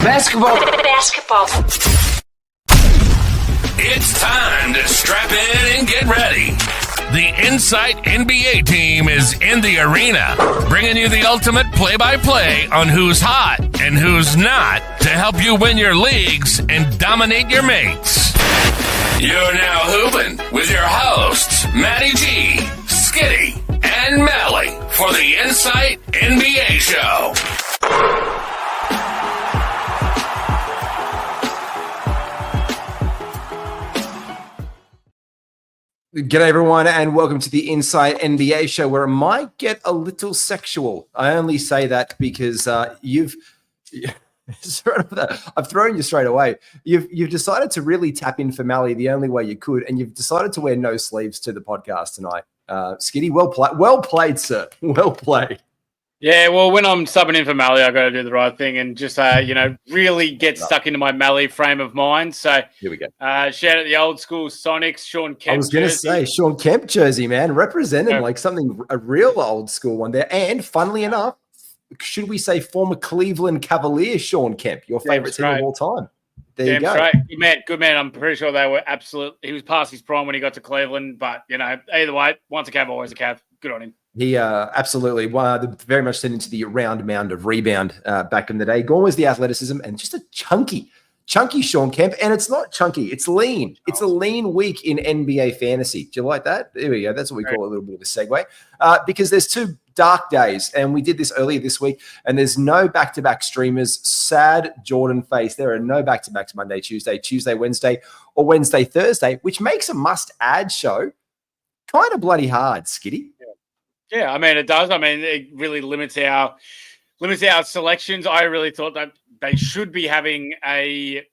Basketball. It's time to strap in and get ready. The Insight NBA team is in the arena, bringing you the ultimate play-by-play on who's hot and who's not to help you win your leagues and dominate your mates. You're now hooping with your hosts, Matty G, Skiddy, and Mally for the Insight NBA show. G'day everyone and welcome to the Insight NBA show where it might get a little sexual. I only say that because I've thrown you straight away. You've decided to really tap in for Mally the only way you could, and you've decided to wear no sleeves to the podcast tonight. Skiddy, well played, sir. Well played. Yeah, well, when I'm subbing in for Mally, I got to do the right thing and just, really get stuck into my Mally frame of mind. So here we go. Shout out the old school Sonics, Sean Kemp. I was going to say Sean Kemp jersey, man, representing like a real old school one there. And funnily enough, should we say former Cleveland Cavalier Sean Kemp, your favorite team of all time? There you go. Right. Good man. I'm pretty sure they were he was past his prime when he got to Cleveland, but either way, once a Cav, always a Cav. Good on him. He absolutely very much turned into the round mound of rebound back in the day. Gone was the athleticism and just a chunky Sean Kemp. And it's not chunky, it's lean. It's a lean week in NBA fantasy. Do you like that? There we go. That's what we call a little bit of a segue. Because there's two dark days, and we did this earlier this week, and there's no back-to-back streamers. Sad Jordan face. There are no back-to-backs Monday, Tuesday, Wednesday, or Wednesday, Thursday, which makes a must-add show kind of bloody hard, Skiddy. Yeah, it does. It really limits our selections. I really thought that they should be having the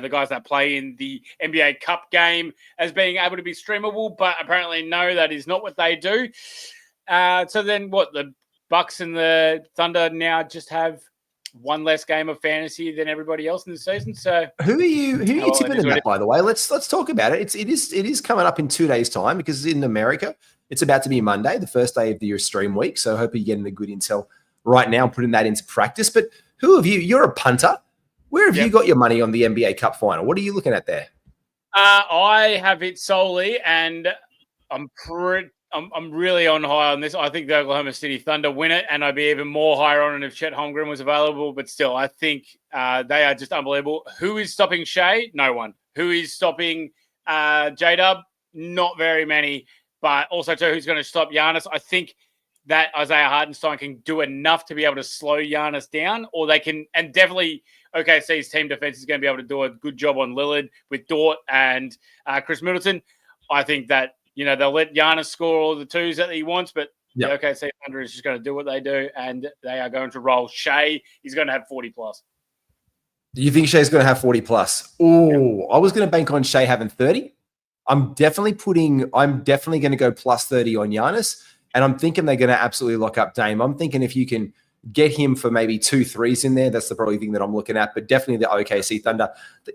guys that play in the NBA Cup game as being able to be streamable, but apparently no, that is not what they do. So then the Bucks and the Thunder now just have one less game of fantasy than everybody else in the season. So who are you tipping in that, by the way? Let's talk about it. It is coming up in 2 days' time because in America it's about to be Monday, the first day of the stream week. So I hope you're getting the good intel right now, putting that into practice. But who have you? You're a punter. Where have you got your money on the NBA Cup final? What are you looking at there? I have it solely, and I'm really on high on this. I think the Oklahoma City Thunder win it, and I'd be even more higher on it if Chet Holmgren was available. But still, I think they are just unbelievable. Who is stopping Shea? No one. Who is stopping J-Dub? Not very many. But also, too, who's going to stop Giannis? I think that Isaiah Hartenstein can do enough to be able to slow Giannis down, or they can, and definitely OKC's team defense is going to be able to do a good job on Lillard with Dort and Chris Middleton. I think that, they'll let Giannis score all the twos that he wants, but the OKC Thunder is just going to do what they do, and they are going to roll. Shea is going to have 40+. Do you think Shea's going to have 40+? Oh, I was going to bank on Shea having 30. I'm definitely going to go plus 30 on Giannis, and I'm thinking they're going to absolutely lock up Dame. I'm thinking if you can get him for maybe 2 threes in there, that's the probably thing that I'm looking at, but definitely the OKC Thunder.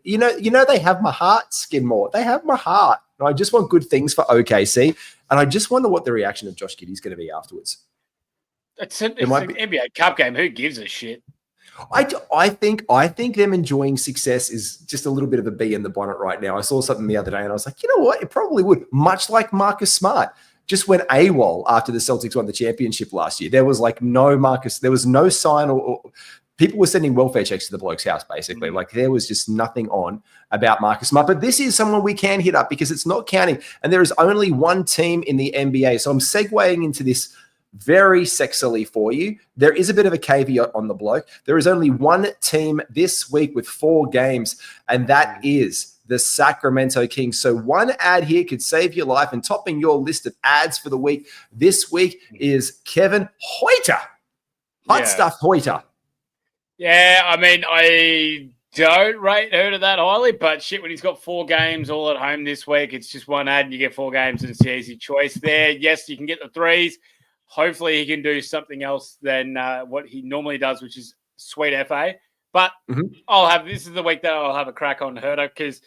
They have my heart, Skidmore. They have my heart. And I just want good things for OKC, and I just wonder what the reaction of Josh Giddey is going to be afterwards. It's an NBA Cup game. Who gives a shit? I think them enjoying success is just a little bit of a bee in the bonnet right now. I saw something the other day and I was like, you know what? It probably would. Much like Marcus Smart just went AWOL after the Celtics won the championship last year. There was no Marcus. There was no sign or people were sending welfare checks to the bloke's house, basically. Like there was just nothing on about Marcus Smart. But this is someone we can hit up because it's not counting. And there is only one team in the NBA. So I'm segueing into this very sexily for you. There is a bit of a caveat on the bloke. There is only one team this week with 4 games, and that is the Sacramento Kings. So one ad here could save your life, and topping your list of ads for the week this week is Kevin Huerter. Hot stuff, Huerter. Yeah, I don't rate Huerter that highly, but shit, when he's got 4 games all at home this week, it's just one ad and you get 4 games and it's the easy choice there. Yes, you can get the threes. Hopefully he can do something else than what he normally does, which is sweet FA. But this is the week that I'll have a crack on Huerter because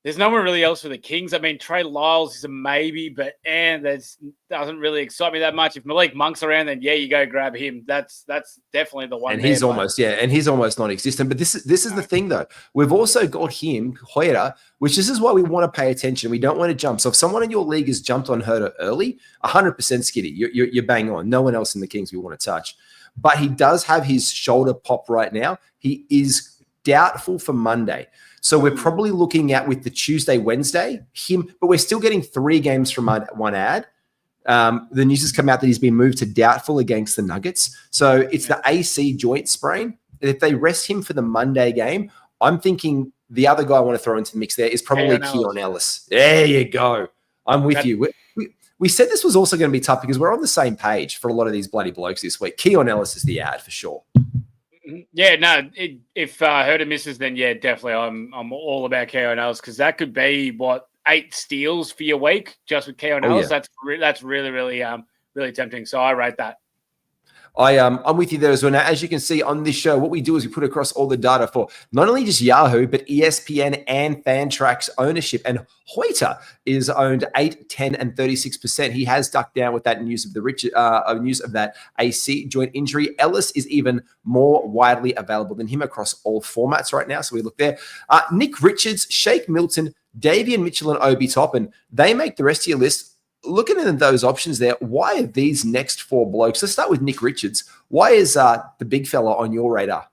there's no one really else for the Kings. I mean, Trey Lyles is a maybe, but that doesn't really excite me that much. If Malik Monk's around, then you go grab him. That's definitely the one. And he's almost non-existent. But this is the thing though. We've also got him, Huerta, which this is why we want to pay attention. We don't want to jump. So if someone in your league has jumped on Huerta early, 100% Skiddy, you're bang on. No one else in the Kings we want to touch. But he does have his shoulder pop right now. He is doubtful for Monday. So we're probably looking at with the Tuesday, Wednesday, him, but we're still getting 3 games from one ad. The news has come out that he's been moved to doubtful against the Nuggets. So it's the AC joint sprain. If they rest him for the Monday game, I'm thinking the other guy I want to throw into the mix there is probably Keon Ellis. There you go. I'm with you. We said this was also going to be tough because we're on the same page for a lot of these bloody blokes this week. Keon Ellis is the ad for sure. Yeah, no. If Huerta misses, then definitely. I'm all about Keon Ellis because that could be 8 steals for your week just with Keon Ellis. Yeah. That's really, really, really tempting. So I rate that. I'm with you there as well. Now, as you can see on this show, what we do is we put across all the data for not only just Yahoo, but ESPN and Fantrax ownership. And Huerta is owned 8, 10, and 36%. He has ducked down with that news of the news of that AC joint injury. Ellis is even more widely available than him across all formats right now. So we look there. Nick Richards, Shake Milton, Davian Mitchell, and Obi Toppin. They make the rest of your list. Looking at those options there, why are these next 4 blokes? Let's start with Nick Richards. Why is the big fella on your radar?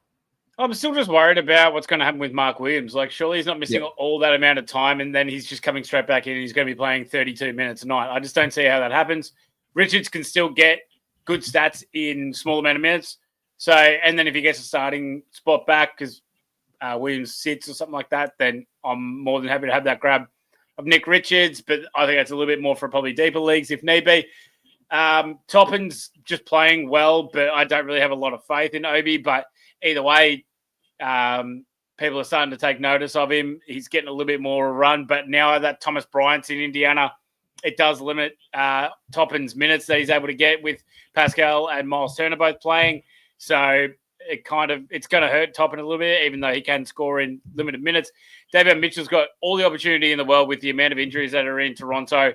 I'm still just worried about what's going to happen with Mark Williams. Like, surely he's not missing all that amount of time, and then he's just coming straight back in and he's going to be playing 32 minutes a night. I just don't see how that happens. Richards can still get good stats in small amount of minutes. So, and then if he gets a starting spot back because Williams sits or something like that, then I'm more than happy to have that grab of Nick Richards, but I think that's a little bit more for probably deeper leagues if need be. Toppin's just playing well, but I don't really have a lot of faith in Obi. But either way, people are starting to take notice of him. He's getting a little bit more of a run, but now that Thomas Bryant's in Indiana, it does limit Toppin's minutes that he's able to get with Pascal and Miles Turner both playing. So it's going to hurt Toppin a little bit, even though he can score in limited minutes. David Mitchell's got all the opportunity in the world with the amount of injuries that are in Toronto,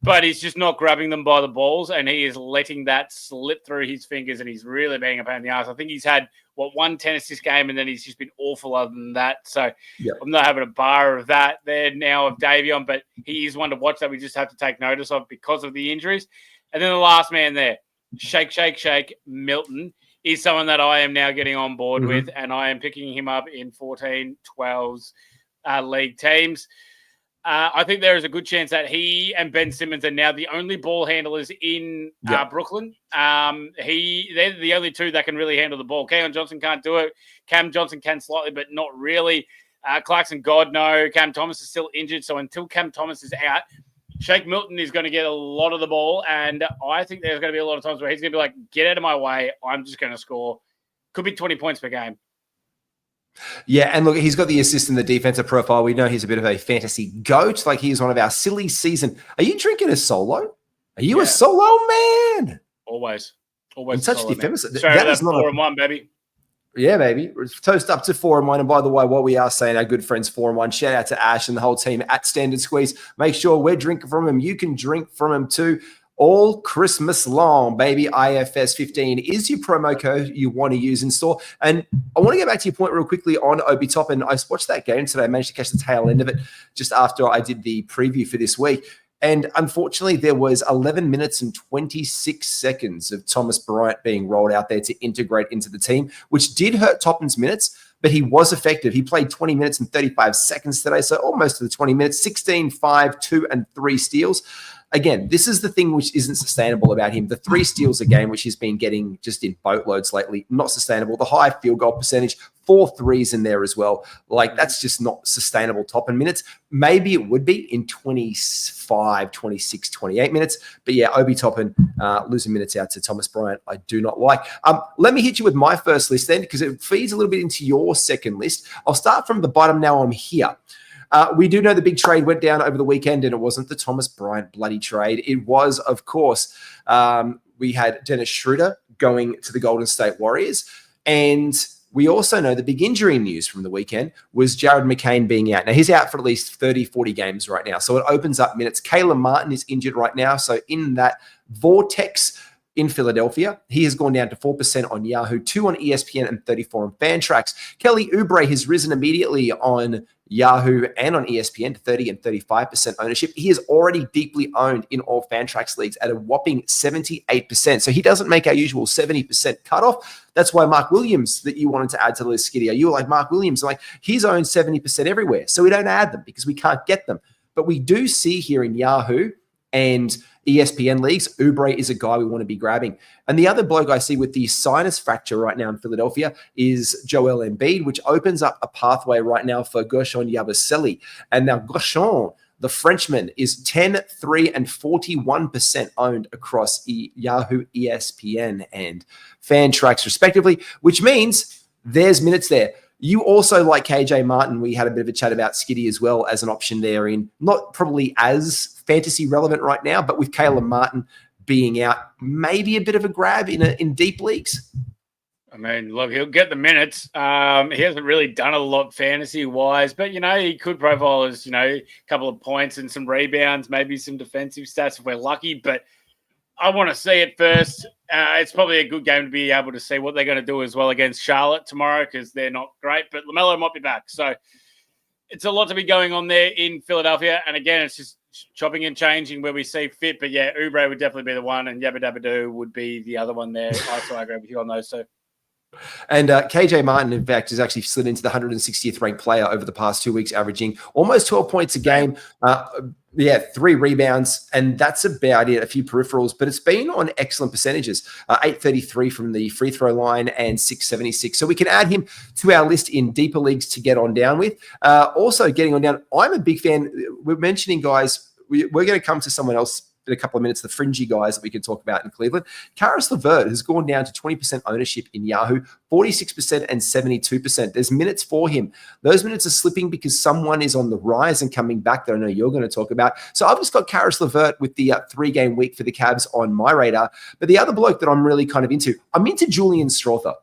but he's just not grabbing them by the balls, and he is letting that slip through his fingers, and he's really being a pain in the ass. I think he's had, 1 10 assist game, and then he's just been awful other than that. So I'm not having a bar of that there now of Davion, but he is one to watch that we just have to take notice of because of the injuries. And then the last man there, Shake Milton, is someone that I am now getting on board with, and I am picking him up in 14, 12s league teams. I think there is a good chance that he and Ben Simmons are now the only ball handlers in Brooklyn. They're the only 2 that can really handle the ball. Keon Johnson can't do it. Cam Johnson can slightly, but not really. Clarkson, God, no. Cam Thomas is still injured, so until Cam Thomas is out, Shake Milton is going to get a lot of the ball, and I think there's going to be a lot of times where he's going to be like, get out of my way, I'm just going to score. Could be 20 points per game. Yeah, and look, he's got the assist in the defensive profile. We know he's a bit of a fantasy goat. Like, he is one of our silly season. Are you drinking a solo? Are you a solo man? Always. Such defensive. That is not 4-1, baby. Yeah, baby. Toast up to 4-1. And by the way, what we are saying, our good friends 4-1, shout out to Ash and the whole team at Standard Squeeze. Make sure we're drinking from him. You can drink from him too. All Christmas long, baby. IFS 15 is your promo code you want to use in store. And I want to get back to your point real quickly on Obi Toppin. I watched that game today. I managed to catch the tail end of it just after I did the preview for this week. And unfortunately, there was 11 minutes and 26 seconds of Thomas Bryant being rolled out there to integrate into the team, which did hurt Toppin's minutes, but he was effective. He played 20 minutes and 35 seconds today, so almost to the 20 minutes, 16, 5, 2, and 3 steals. Again, this is the thing which isn't sustainable about him. The 3 steals a game, which he's been getting just in boatloads lately, not sustainable. The high field goal percentage, 4 threes in there as well. Like, that's just not sustainable Toppin minutes. Maybe it would be in 25, 26, 28 minutes. But yeah, Obi Toppin losing minutes out to Thomas Bryant, I do not like. Let me hit you with my first list then, because it feeds a little bit into your second list. I'll start from the bottom now. I'm here. We do know the big trade went down over the weekend, and it wasn't the Thomas Bryant bloody trade. It was, of course, we had Dennis Schroeder going to the Golden State Warriors, and we also know the big injury news from the weekend was Jared McCain being out. Now, he's out for at least 30, 40 games right now. So it opens up minutes. Caleb Martin is injured right now. So in that vortex in Philadelphia, he has gone down to 4% on Yahoo, 2 on ESPN, and 34 on Fantrax. Kelly Oubre has risen immediately on Yahoo and on ESPN to 30 and 35% ownership. He is already deeply owned in all Fantrax leagues at a whopping 78%. So he doesn't make our usual 70% cutoff. That's why Mark Williams, that you wanted to add to the list, Skiddy, you were like Mark Williams, like he's owned 70% everywhere. So we don't add them because we can't get them. But we do see here in Yahoo and ESPN leagues, Oubre is a guy we want to be grabbing. And the other bloke I see with the sinus fracture right now in Philadelphia is Joel Embiid, which opens up a pathway right now for Gershon Yabusele. And now Gershon, the Frenchman, is 10, 3, and 41% owned across Yahoo, ESPN, and Fantrax, respectively, which means there's minutes there. You also like KJ Martin. We had a bit of a chat about Skiddy as well as an option there in not probably as fantasy relevant right now, but with Caleb Martin being out, maybe a bit of a grab in deep leagues. I mean, look, he'll get the minutes. He hasn't really done a lot fantasy-wise, but, he could profile as, a couple of points and some rebounds, maybe some defensive stats if we're lucky, but I want to see it first. It's probably a good game to be able to see what they're going to do as well against Charlotte tomorrow because they're not great, but LaMelo might be back. So it's a lot to be going on there in Philadelphia. And again, it's just chopping and changing where we see fit. But yeah, Oubre would definitely be the one and Yabba Dabba Doo would be the other one there. I agree with you on those two. And KJ Martin, in fact, has actually slid into the 160th ranked player over the past 2 weeks, averaging almost 12 points a game. 3 rebounds, and that's about it. A few peripherals, but it's been on excellent percentages. 833 from the free throw line and 676. So we can add him to our list in deeper leagues to get on down with. Also getting on down, I'm a big fan. We're mentioning guys, we're going to come to someone else in a couple of minutes, the fringy guys that we can talk about in Cleveland. Karis LeVert has gone down to 20% ownership in Yahoo, 46% and 72%. There's minutes for him. Those minutes are slipping because someone is on the rise and coming back that I know you're going to talk about. So I've just got Karis LeVert with the 3-game week for the Cavs on my radar. But the other bloke that I'm really kind of into, I'm into Julian Strother.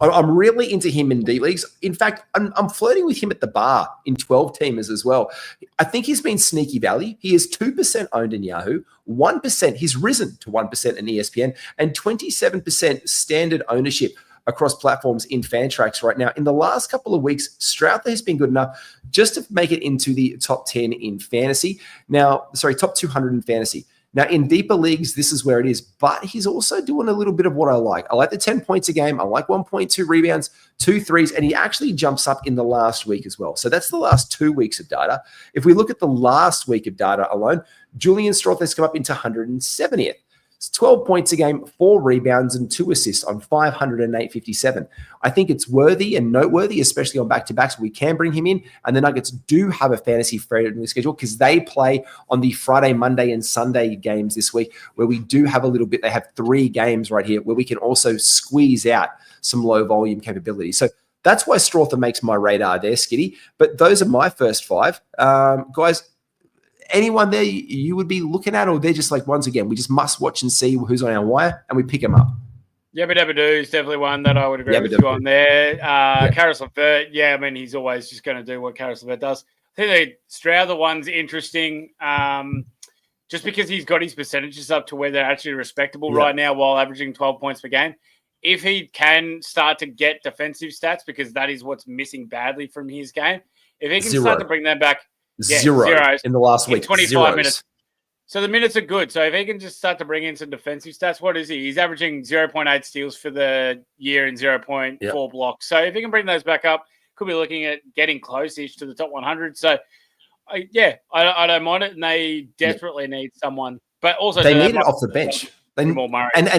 I'm really into him in D leagues. In fact, I'm flirting with him at the bar in 12-teamers as well. I think he's been sneaky value. He is 2% owned in Yahoo, 1%. He's risen to 1% in ESPN, and 27% standard ownership across platforms in Fantrax right now. In the last couple of weeks, Strother has been good enough just to make it into the top 10 in fantasy. Top 200 in fantasy. Now, in deeper leagues, this is where it is, but he's also doing a little bit of what I like. I like the 10 points a game. I like 1.2 rebounds, 2 threes, and he actually jumps up in the last week as well. So that's the last 2 weeks of data. If we look at the last week of data alone, Julian Strother has come up into 170th. It's 12 points a game, 4 rebounds, and 2 assists on 508.57. I think it's worthy and noteworthy, especially on back-to-backs. We can bring him in, and the Nuggets do have a fantasy friendly schedule because they play on the Friday, Monday, and Sunday games this week, where we do have a little bit. They have 3 games right here where we can also squeeze out some low-volume capability. So that's why Strother makes my radar there, Skiddy. But those are my first 5. Guys, anyone there you would be looking at, or they're just like, once again, we just must watch and see who's on our wire and we pick them up? Yabba Dabba Doo is definitely one that I would agree with you on there. Karis LeVert, he's always just going to do what Karis LeVert does. I think the Strother one's interesting just because he's got his percentages up to where they're actually respectable right now while averaging 12 points per game. If he can start to get defensive stats, because that is what's missing badly from his game, if he can start to bring them back, zeros in the last week. 25 minutes. So the minutes are good. So if he can just start to bring in some defensive stats, what is he? He's averaging 0.8 steals for the year and 0.4 blocks. So if he can bring those back up, could be looking at getting close-ish to the top 100. So, I don't mind it. And they desperately need someone. But also they need it off the bench. They need more Murray. And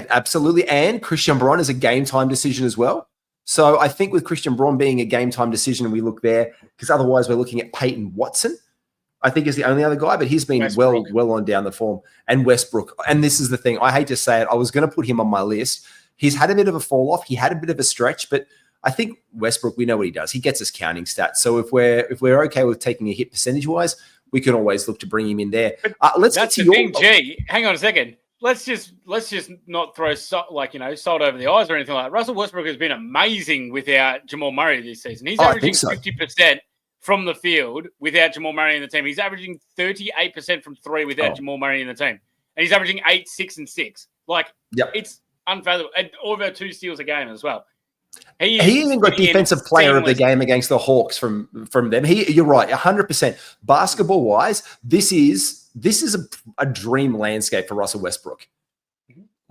absolutely. And Christian Braun is a game-time decision as well. So I think with Christian Braun being a game-time decision, we look there because otherwise we're looking at Peyton Watson, I think is the only other guy, but he's been well on down the form. And Westbrook. And this is the thing. I hate to say it. I was going to put him on my list. He's had a bit of a fall-off. He had a bit of a stretch, but I think Westbrook, we know what he does. He gets us counting stats. So if we're okay with taking a hit percentage-wise, we can always look to bring him in there. Let's get to your thing, G. Hang on a second. let's just not throw salt over the eyes or anything like that. Russell Westbrook has been amazing without Jamal Murray this season. He's averaging 50% from the field without Jamal Murray in the team. He's averaging 38% from three without Jamal Murray in the team. And he's averaging 8, 6, and 6. It's unfathomable. And all of our 2 steals a game as well. He even got defensive player of the game against the Hawks from them. You're right, 100%. Basketball wise, this is a dream landscape for Russell Westbrook.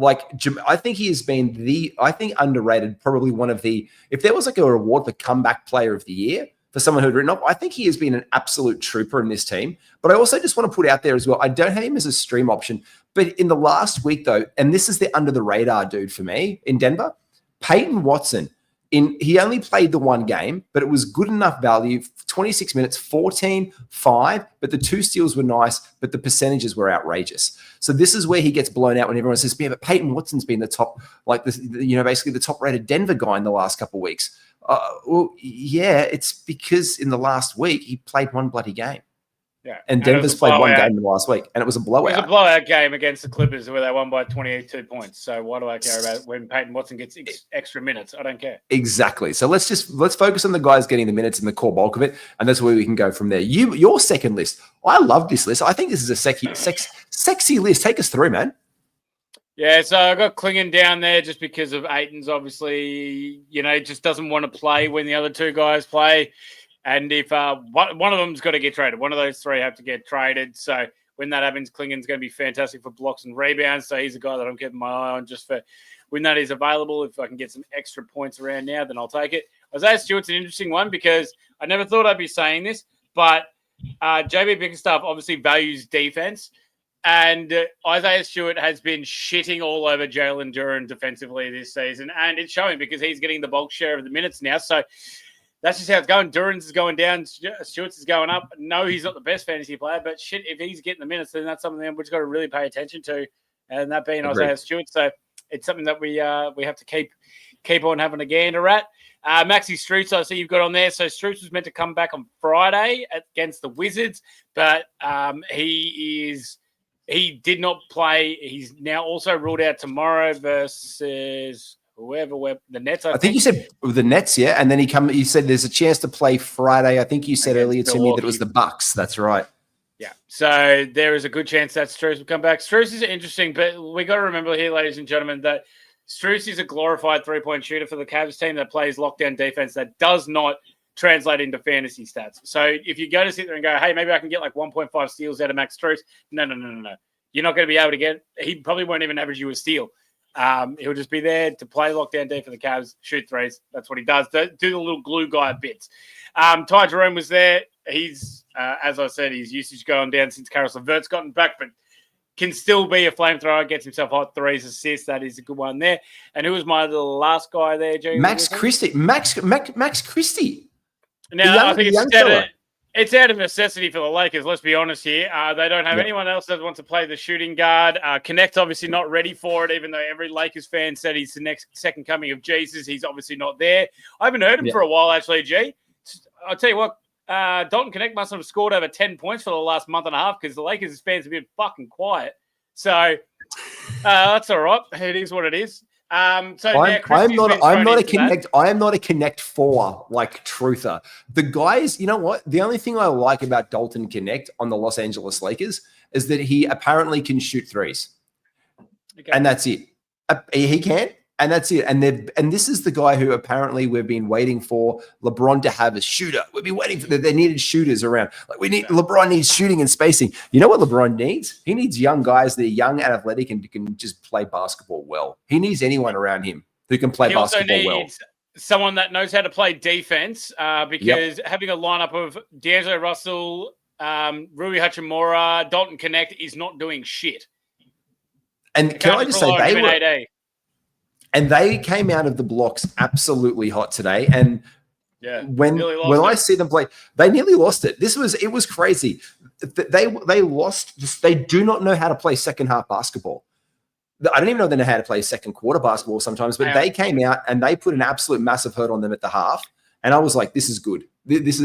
I think he has been underrated, probably one of the, if there was like a reward for comeback player of the year for someone who'd written up, I think he has been an absolute trooper in this team. But I also just want to put out there as well, I don't have him as a stream option, but in the last week though, and this is the under the radar dude for me in Denver, Peyton Watson, he only played the 1 game, but it was good enough value, 26 minutes, 14-5, but the 2 steals were nice, but the percentages were outrageous. So this is where he gets blown out when everyone says, yeah, but Peyton Watson's been the top, basically the top-rated Denver guy in the last couple of weeks. It's because in the last week, he played 1 bloody game. Yeah. And Denver's played 1 game in the last week, and it was a blowout. It was a blowout game against the Clippers where they won by 22 points. So why do I care about it when Peyton Watson gets extra minutes? I don't care. Exactly. So let's focus on the guys getting the minutes in the core bulk of it, and that's where we can go from there. Your second list. I love this list. I think this is a sexy list. Take us through, man. Yeah, so I got Klingon down there just because of Aiton's obviously, just doesn't want to play when the other 2 guys play. And if one of them's got to get traded, one of those 3 have to get traded. So when that happens, Klingon's going to be fantastic for blocks and rebounds. So he's a guy that I'm keeping my eye on just for when that is available. If I can get some extra points around now, then I'll take it. Isaiah Stewart's an interesting one because I never thought I'd be saying this, but JB Bickerstaff obviously values defense. And Isaiah Stewart has been shitting all over Jalen Duren defensively this season. And it's showing because he's getting the bulk share of the minutes now. So that's just how it's going. Duren's is going down. Stewart's is going up. No, he's not the best fantasy player, but shit, if he's getting the minutes, then that's something that we've got to really pay attention to, and that being Isaiah Stewart. So it's something that we have to keep on having a gander at. Maxi Strutz, I see you've got on there. So Strutz was meant to come back on Friday against the Wizards, but he did not play. He's now also ruled out tomorrow versus the Nets. I think you said the Nets, yeah, and then you said there's a chance to play Friday. I think you said earlier to me that it was the Bucks. That's right. Yeah, so there is a good chance that Strus will come back. Strus is interesting, but we got to remember here, ladies and gentlemen, that Strus is a glorified 3-point shooter for the Cavs team that plays lockdown defense that does not translate into fantasy stats. So if you go to sit there and go, hey, maybe I can get like 1.5 steals out of Max Strus, no. You're not going to be able to get. He probably won't even average you a steal. He'll just be there to play lockdown D for the Cavs, shoot threes. That's what he does. Do the little glue guy bits. Ty Jerome was there. He's, as I said, his usage going down since Karis LeVert's gotten back, but can still be a flamethrower. Gets himself hot threes, assists. That is a good one there. And who was my last guy there, Jerry? Max Christie. Max Christie. Now, I think it's out of necessity for the Lakers, let's be honest here. They don't have anyone else that wants to play the shooting guard. Connect obviously not ready for it, even though every Lakers fan said he's the second coming of Jesus. He's obviously not there. I haven't heard him for a while, actually, G. I'll tell you what, Dalton Connect must have scored over 10 points for the last month and a half because the Lakers fans have been fucking quiet. So that's all right. It is what it is. I'm not a Connect 4 like truther. The guys, you know what? The only thing I like about Dalton Connect on the Los Angeles Lakers is that he apparently can shoot threes. Okay. And that's it. He can, and that's it. And this is the guy who apparently we've been waiting for LeBron to have a shooter. We've been waiting for they needed shooters around. LeBron needs shooting and spacing. You know what LeBron needs? He needs young guys that are young and athletic and can just play basketball well. He needs anyone around him who can play basketball well. Someone that knows how to play defense because having a lineup of D'Angelo Russell, Rui Hachimura, Dalton Connect is not doing shit. And can I just say they came out of the blocks absolutely hot today. And when I see them play, they nearly lost it. It was crazy. They lost. They do not know how to play second half basketball. I don't even know they know how to play second quarter basketball sometimes, but they came out and they put an absolute massive hurt on them at the half. And I was like, this is good.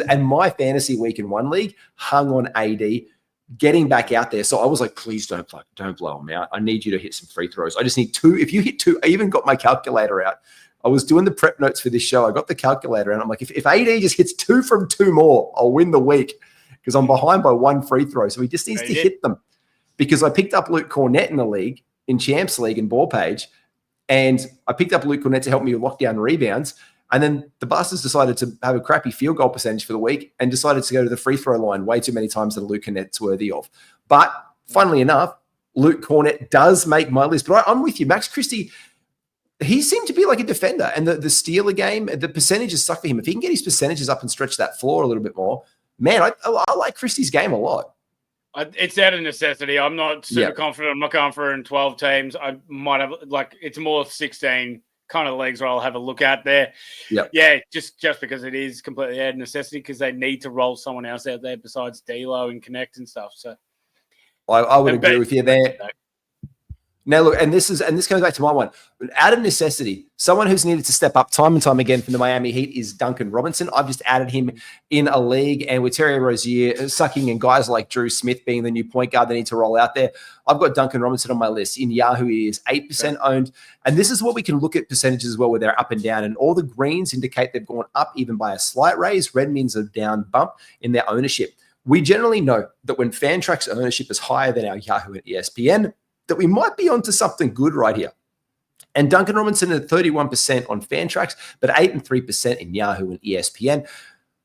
And my fantasy week in one league hung on AD getting back out there. So I was like, please don't blow him out. I need you to hit some free throws. I just need 2. If you hit 2, I even got my calculator out. I was doing the prep notes for this show. I got the calculator and I'm like, if AD just hits 2 from 2 more, I'll win the week because I'm behind by 1 free throw. So he just needs to hit them, because I picked up Luke Cornett in the league, in Champs League in Ball Page, and I picked up Luke Cornett to help me with lockdown rebounds. And then the Bastards decided to have a crappy field goal percentage for the week and decided to go to the free throw line way too many times that Luke Cornett's worthy of. But funnily enough, Luke Cornett does make my list. But I'm with you. Max Christie, he seemed to be like a defender. And the stealer game, the percentages suck for him. If he can get his percentages up and stretch that floor a little bit more, man, I like Christie's game a lot. It's out of necessity. I'm not super confident. I'm not going for in 12 teams. I might have, it's more 16 kind of leagues where I'll have a look at there. Yeah, just because it is completely out of necessity, because they need to roll someone else out there besides D'Lo and Connect and stuff. So I would agree with you there. Now, look, and this comes back to my one. Out of necessity, someone who's needed to step up time and time again from the Miami Heat is Duncan Robinson. I've just added him in a league, and with Terry Rozier sucking and guys like Drew Smith being the new point guard they need to roll out there, I've got Duncan Robinson on my list. In Yahoo, he is 8% owned. And this is what we can look at percentages as well, where they're up and down. And all the greens indicate they've gone up even by a slight raise. Red means a down bump in their ownership. We generally know that when Fantrax ownership is higher than our Yahoo and ESPN, that we might be onto something good right here. And Duncan Robinson at 31% on Fantrax, but 8 and 3% in Yahoo and ESPN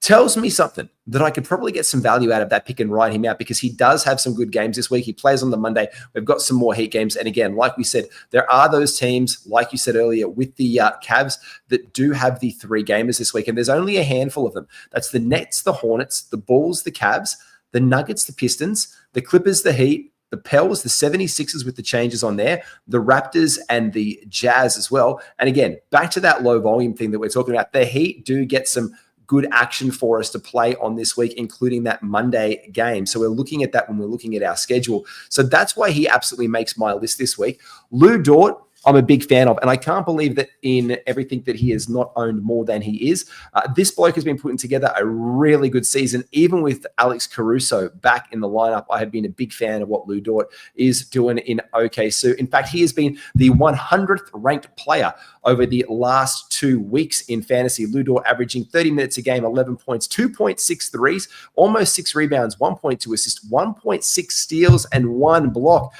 tells me something that I could probably get some value out of that pick and ride him out, because he does have some good games this week. He plays on the Monday. We've got some more Heat games. And again, like we said, there are those teams, like you said earlier, with the Cavs that do have the 3 gamers this week. And there's only a handful of them. That's the Nets, the Hornets, the Bulls, the Cavs, the Nuggets, the Pistons, the Clippers, the Heat, the Pels, the 76ers with the changes on there, the Raptors and the Jazz as well. And again, back to that low volume thing that we're talking about, the Heat do get some good action for us to play on this week, including that Monday game. So we're looking at that when we're looking at our schedule. So that's why he absolutely makes my list this week. Lou Dort, I'm a big fan of, and I can't believe that in everything that he has not owned more than he is. This bloke has been putting together a really good season, even with Alex Caruso back in the lineup. I have been a big fan of what Lou Dort is doing in OKC. In fact, he has been the 100th ranked player over the last 2 weeks in fantasy. Lou Dort averaging 30 minutes a game, 11 points, 2.6 threes, almost 6 rebounds, 1.2 assists, 1.6 steals, and 1 block.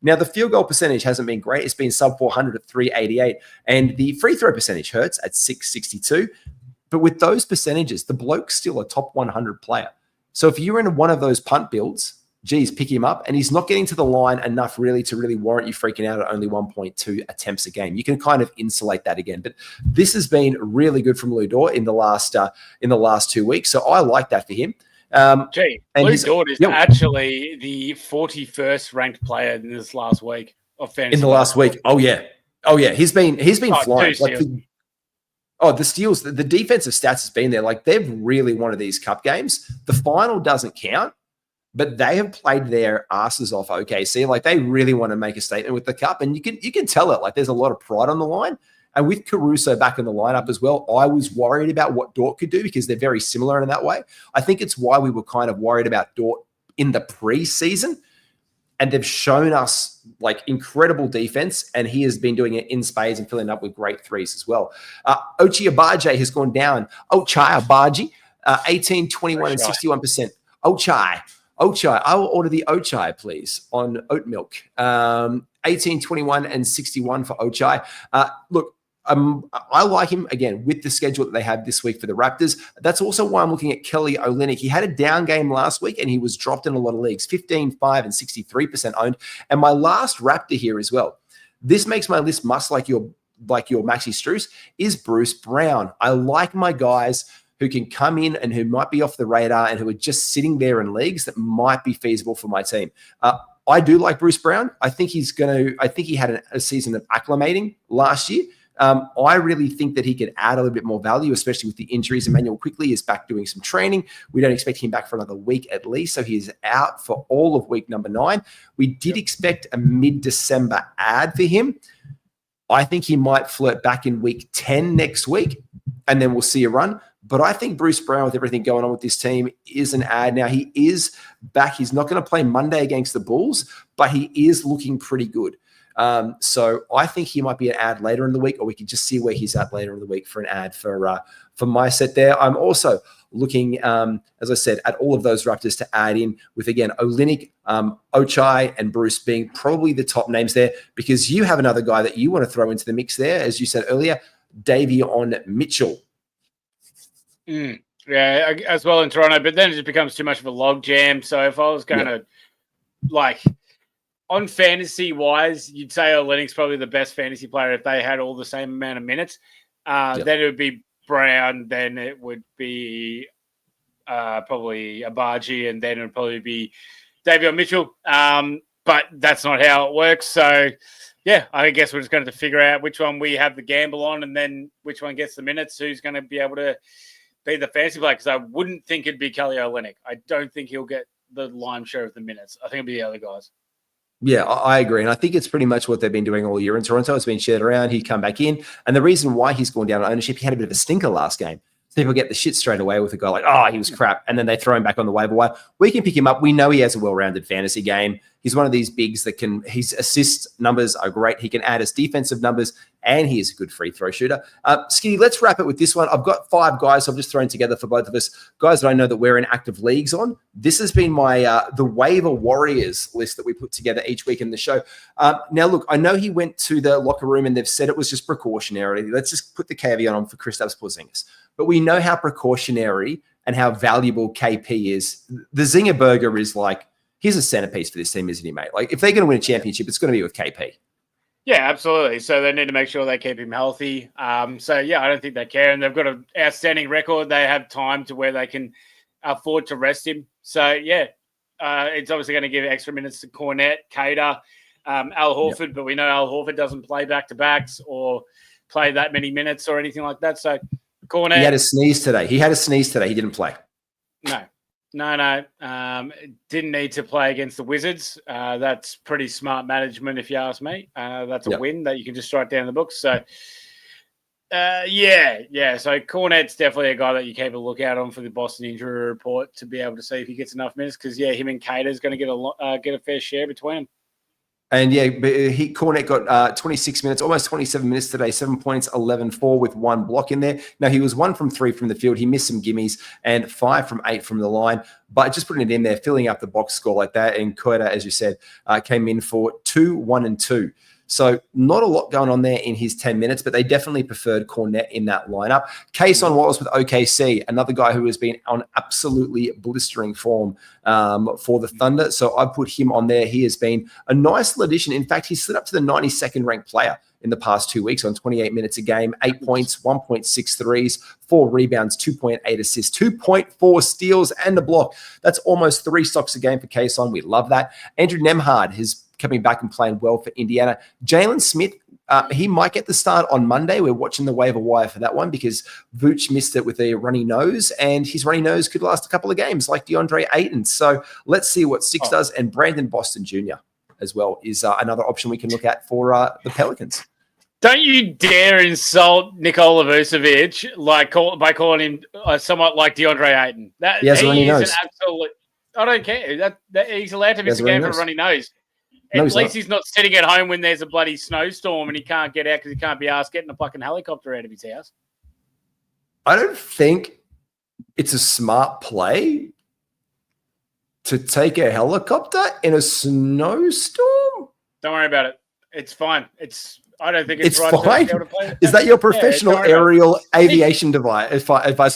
Now, the field goal percentage hasn't been great. It's been sub 400 at 388. And the free throw percentage hurts at 662. But with those percentages, the bloke's still a top 100 player. So if you're in one of those punt builds, geez, pick him up. And he's not getting to the line enough really to really warrant you freaking out at only 1.2 attempts a game. You can kind of insulate that again. But this has been really good from Lou Dort in the last 2 weeks. So I like that for him. Lou Dort is actually the 41st ranked player in this last week of fantasy. In the last week. Oh yeah. He's been flying. The steals, the defensive stats has been there. Like, they've really wanted these cup games. The final doesn't count, but they have played their asses off OKC. Like, they really want to make a statement with the cup, and you can tell it. Like, there's a lot of pride on the line. And with Caruso back in the lineup as well, I was worried about what Dort could do, because they're very similar in that way. I think it's why we were kind of worried about Dort in the preseason. And they've shown us like incredible defense, and he has been doing it in spades and filling up with great threes as well. Ochai Agbaji has gone down. Ochai Agbaji, 18, 21, and 61%. Ochai. I will order the Ochai, please, on oat milk. 18, 21, and 61 for Ochai. Look, I like him, again, with the schedule that they have this week for the Raptors. That's also why I'm looking at Kelly Olynyk. He had a down game last week, and he was dropped in a lot of leagues, 15, 5, and 63% owned. And my last Raptor here as well, this makes my list much like your Maxi Strus, is Bruce Brown. I like my guys who can come in and who might be off the radar and who are just sitting there in leagues that might be feasible for my team. I do like Bruce Brown. I think he had a season of acclimating last year. I really think that he could add a little bit more value, especially with the injuries. Emmanuel Quickly is back doing some training. We don't expect him back for another week at least, so he is out for all of week number 9. We did expect a mid-December ad for him. I think he might flirt back in week 10 next week. and then we'll see a run. But I think Bruce Brown, with everything going on with this team, is an ad. Now, he is back. He's not going to play Monday against the Bulls, but he is looking pretty good. So I think he might be an ad later in the week, or we can just see where he's at later in the week for an ad for my set there. I'm also looking, as I said, at all of those Raptors to add in with, again, Olynyk, Ochai, and Bruce being probably the top names there, because you have another guy that you want to throw into the mix there, as you said earlier, Davion Mitchell. Yeah, as well in Toronto, but then it just becomes too much of a log jam. So if I was going to, like, on fantasy-wise, you'd say Olynyk's probably the best fantasy player if they had all the same amount of minutes. Then it would be Brown, then it would be probably Abaji, and then it would probably be Davion Mitchell. But that's not how it works. So, yeah, I guess we're just going to figure out which one we have the gamble on, and then which one gets the minutes, who's going to be able to be the fantasy player, because I wouldn't think it'd be Kelly Olynyk. I don't think he'll get the lion's share of the minutes. I think it'll be the other guys. Yeah, I agree. And I think it's pretty much what they've been doing all year in Toronto. It's been shared around. He'd come back in. And the reason why he's gone down on ownership, he had a bit of a stinker last game. So people get the shit straight away with a guy like, oh, he was crap. And then they throw him back on the waiver wire. We can pick him up. We know he has a well-rounded fantasy game. He's one of these bigs that can, his assist numbers are great. He can add his defensive numbers, and he is a good free throw shooter. Skiddy, let's wrap it with this one. I've got 5 guys I've just thrown together for both of us, guys that I know that we're in active leagues on. This has been my the waiver warriors list that we put together each week in the show. Now, look, I know he went to the locker room and they've said it was just precautionary. Let's just put the caveat on for Kristaps Porzingis. But we know how precautionary and how valuable KP is. The Zinger Burger is like, he's a centerpiece for this team, isn't he, mate? Like, if they're going to win a championship, it's going to be with KP. Yeah, absolutely. So they need to make sure they keep him healthy. So, yeah, I don't think they care. And they've got an outstanding record. They have time to where they can afford to rest him. So, yeah, it's obviously going to give extra minutes to Cornette, Cater, Al Horford. But we know Al Horford doesn't play back-to-backs or play that many minutes or anything like that. So, Cornette. He had a sneeze today. He didn't play. No. Didn't need to play against the Wizards. That's pretty smart management, if you ask me. That's a win that you can just write down in the books. So, yeah. So Cornette's definitely a guy that you keep a lookout on for the Boston injury report to be able to see if he gets enough minutes. Because him and Cater is going to get a fair share between them. And Cornette got 26 minutes, almost 27 minutes today, 7 points, 11-4 with 1 block in there. Now, he was 1 from 3 from the field. He missed some gimmies and 5 from 8 from the line, but just putting it in there, filling up the box score like that. And Coda, as you said, came in for 2, 1, and 2. So not a lot going on there in his 10 minutes, but they definitely preferred Cornette in that lineup. Kayson Wallace with OKC, another guy who has been on absolutely blistering form for the Thunder. So I put him on there. He has been a nice little addition. In fact, he slid up to the 92nd ranked player in the past 2 weeks on 28 minutes a game, 8 points, 1.6 threes, 4 rebounds, 2.8 assists, 2.4 steals, and a block. That's almost 3 stocks a game for Kayson. We love that. Andrew Nembhard is coming back and playing well for Indiana. Jalen Smith, he might get the start on Monday. We're watching the waiver wire for that one because Vooch missed it with a runny nose, and his runny nose could last a couple of games like DeAndre Ayton. So let's see what Six does. And Brandon Boston Jr. as well is another option we can look at for the Pelicans. Don't you dare insult Nikola Vucevic by calling him somewhat like DeAndre Ayton. He has a runny nose. An absolute. I don't care. That he's allowed to miss a game for a runny nose. At least he's not sitting at home when there's a bloody snowstorm and he can't get out because he can't be asked getting a fucking helicopter out of his house. I don't think it's a smart play to take a helicopter in a snowstorm. Don't worry about it. It's fine. I don't think it's right fine. To play. Is that your professional aerial aviation advice?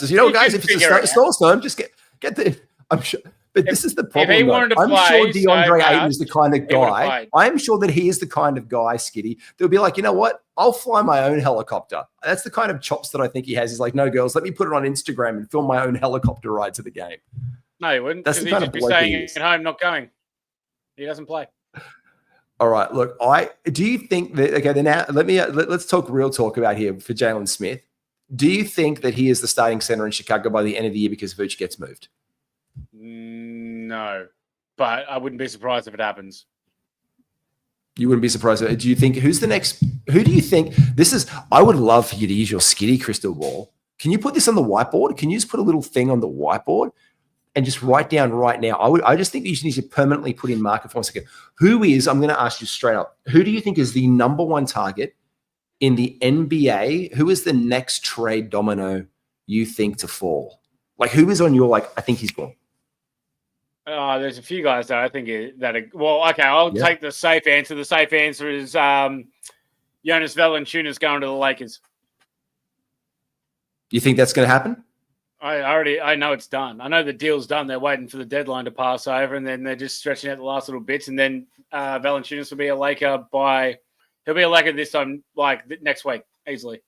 You know, guys, if it's a snowstorm, just get the. I'm sure. But this is the problem. I'm sure DeAndre Ayton is the kind of guy. I'm sure that he is the kind of guy, Skiddy, that'll be like, you know what? I'll fly my own helicopter. That's the kind of chops that I think he has. He's like, no, girls, let me put it on Instagram and film my own helicopter ride to the game. No, he wouldn't. That's the kind of bloke he is. Staying at home, not going. He doesn't play. All right. Look, do you think that? Okay, then now let's talk real talk about here for Jalen Smith. Do you think that he is the starting center in Chicago by the end of the year because Vooch gets moved? No, but I wouldn't be surprised if it happens. You wouldn't be surprised. Do you think who's the next? Who do you think this is? I would love for you to use your Skiddy crystal ball Can you put this on the whiteboard? Can you just put a little thing on the whiteboard and just write down right now? I just think you just need to permanently put in market for 1 second. I'm going to ask you straight up, who do you think is the number one target in the NBA? Who is the next trade domino you think to fall? Like, who is on your, like, I think he's gone? There's a few guys that I think I'll take the safe answer. The safe answer is Jonas Valanciunas going to the Lakers. You think that's going to happen? I know it's done. I know the deal's done. They're waiting for the deadline to pass over, and then they're just stretching out the last little bits. And then Valanciunas will be a Laker he'll be a Laker this time, like next week, easily.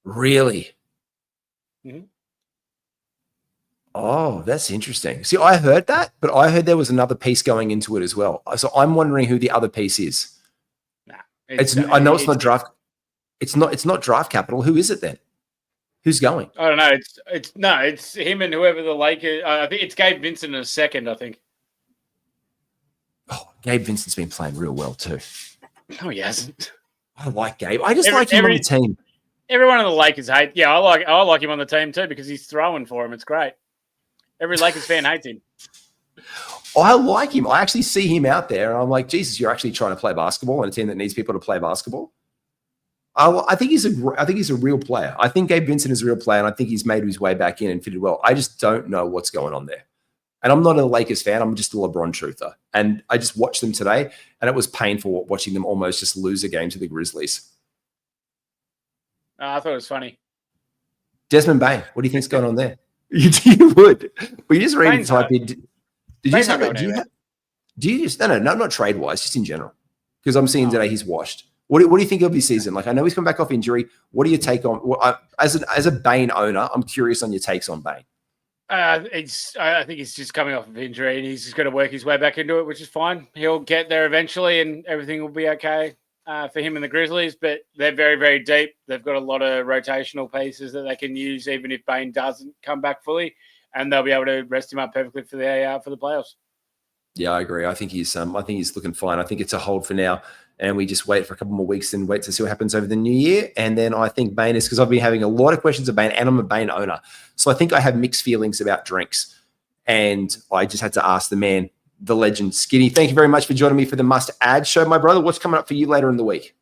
Really? Mm-hmm. Oh, that's interesting. See, I heard that, but I heard there was another piece going into it as well. So I'm wondering who the other piece is. I know it's not draft. It's not draft capital. Who is it then? Who's going? I don't know. It's him and whoever the Lakers. I think it's Gabe Vincent in a second. I think. Oh, Gabe Vincent's been playing real well too. No, he hasn't. I like Gabe. I just like him on the team. Everyone on the Lakers hate. Yeah, I like him on the team too because he's throwing for him. It's great. Every Lakers fan hates him. I like him. I actually see him out there, and I'm like, Jesus, you're actually trying to play basketball on a team that needs people to play basketball. I think he's a real player. I think Gabe Vincent is a real player, and I think he's made his way back in and fitted well. I just don't know what's going on there. And I'm not a Lakers fan. I'm just a LeBron truther. And I just watched them today, and it was painful watching them almost just lose a game to the Grizzlies. I thought it was funny. Desmond Bain, what do you think's going on there? You would. Well, you just read the type in. Did you just have it? Do you just no, not trade wise, just in general? Because I'm seeing today he's washed. What do you think of his season? Like, I know he's come back off injury. What do you take on as a Bain owner? I'm curious on your takes on Bain. I think he's just coming off of injury, and he's just got to work his way back into it, which is fine. He'll get there eventually, and everything will be okay for him and the Grizzlies. But they're very, very deep. They've got a lot of rotational pieces that they can use, even if Bain doesn't come back fully, and they'll be able to rest him up perfectly for the playoffs. Yeah, I agree. I think he's looking fine. I think it's a hold for now. And we just wait for a couple more weeks and wait to see what happens over the new year. And then I think Bain is, because I've been having a lot of questions of Bain, and I'm a Bain owner. So I think I have mixed feelings about drinks. And I just had to ask the man, the legend, Skiddy. Thank you very much for joining me for the Must Add show, my brother. What's coming up for you later in the week?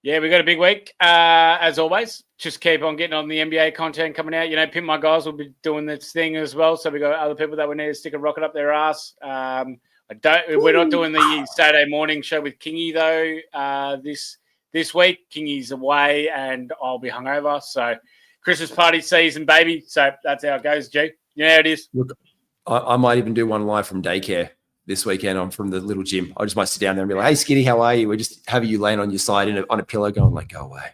Yeah, we got a big week. As always, just keep on getting on the NBA content coming out. You know, Pimp My Guys will be doing this thing as well. So we got other people that we need to stick a rocket up their ass. We're not doing the Saturday morning show with Kingy though. This week, Kingy's away and I'll be hungover. So Christmas party season, baby. So that's how it goes, G. You know how it is. Look, I might even do one live from daycare this weekend. I'm from the little gym. I just might sit down there and be like, "Hey, Skiddy, how are you?" We just have you laying on your side on a pillow, going like, "Go away."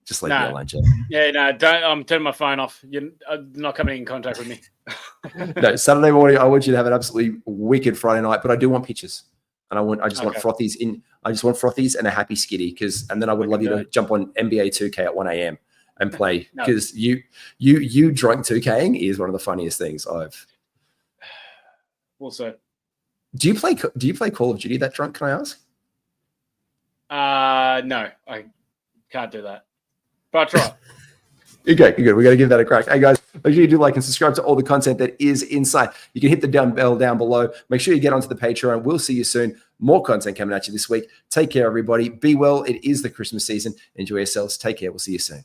Just leave me alone, Jeff. Yeah, no, don't. I'm turning my phone off. You're not coming in contact with me. No, Saturday morning, I want you to have an absolutely wicked Friday night, but I do want pictures, and I just want frothies in. I just want frothies and a happy Skiddy, and then I would love you to jump on NBA 2K at 1 a.m. and play, because you drunk 2King is one of the funniest things I've. Also, do you play Call of Duty that drunk? Can I ask? No, I can't do that. But I'll try. You're good. We got to give that a crack. Hey, guys, make sure you do like and subscribe to all the content that is Insight. You can hit the bell down below. Make sure you get onto the Patreon. We'll see you soon. More content coming at you this week. Take care, everybody. Be well. It is the Christmas season. Enjoy yourselves. Take care. We'll see you soon.